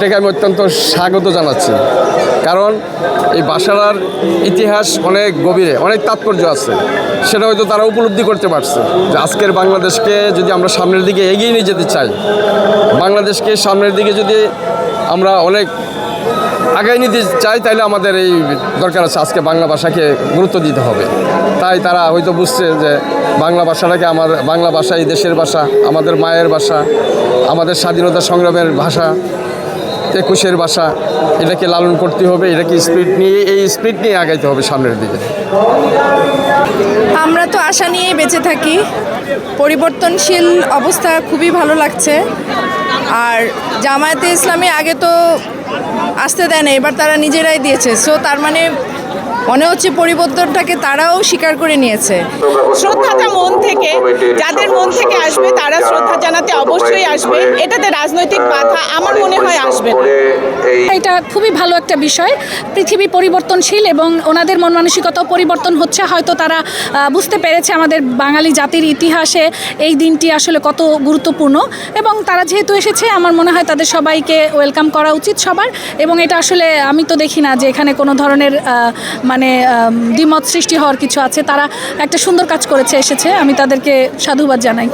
এটাকে আমি অত্যন্ত স্বাগত জানাচ্ছি। কারণ এই বাসারার ইতিহাস অনেক গভীরে, অনেক তাৎপর্য আছে। সেটা হয়তো তারা উপলব্ধি করতে পারছে যে আজকের বাংলাদেশকে যদি আমরা সামনের দিকে এগিয়ে নিয়ে যেতে চাই, বাংলাদেশকে সামনের দিকে যদি আমরা অনেক আগায় নিতে চাই, তাহলে আমাদের এই দরকার আছে আজকে বাংলা ভাষাকে গুরুত্ব দিতে হবে। তাই তারা হয়তো বুঝছে যে বাংলা ভাষাটাকে বাংলা ভাষা এই দেশের ভাষা, আমাদের মায়ের ভাষা, আমাদের স্বাধীনতা সংগ্রামের ভাষা, 21-এর ভাষা, এটাকে লালন করতে হবে, এটাকে স্পিড নিয়ে আগাইতে হবে সামনের দিকে। আমরা তো আশা নিয়েই বেঁচে থাকি। পরিবর্তনশীল অবস্থা খুবই ভালো লাগছে। আর জামায়াতে ইসলামী আগে তো আসতে দেয় না, এবার তারা নিজেরাই দিয়েছে। সো তার মানে মনে হচ্ছে পরিবর্তনটাকে তারাও স্বীকার করে নিয়েছে। শ্রদ্ধাটা মন থেকে, যাদের মন থেকে আসবে তারা শ্রদ্ধা জানাতে অবশ্যই আসবে। এটাতে রাজনৈতিক বাধা আমার মনে হয় আসবে না। এটা খুবই ভালো একটা বিষয়। পৃথিবী পরিবর্তনশীল এবং ওনাদের মন মানসিকতাও পরিবর্তন হচ্ছে। হয়তো তারা বুঝতে পেরেছে আমাদের বাঙালি জাতির ইতিহাসে এই দিনটি আসলে কত গুরুত্বপূর্ণ, এবং তারা যেহেতু এসেছে আমার মনে হয় তাদের সবাইকে ওয়েলকাম করা উচিত সবার। এবং এটা আসলে আমি তো দেখি না যে এখানে কোনো ধরনের দ্বিমত সৃষ্টি হওয়ার কিছু আছে। তারা একটা সুন্দর কাজ করেছে, এসেছে, আমি তাদেরকে সাধুবাদ জানাই।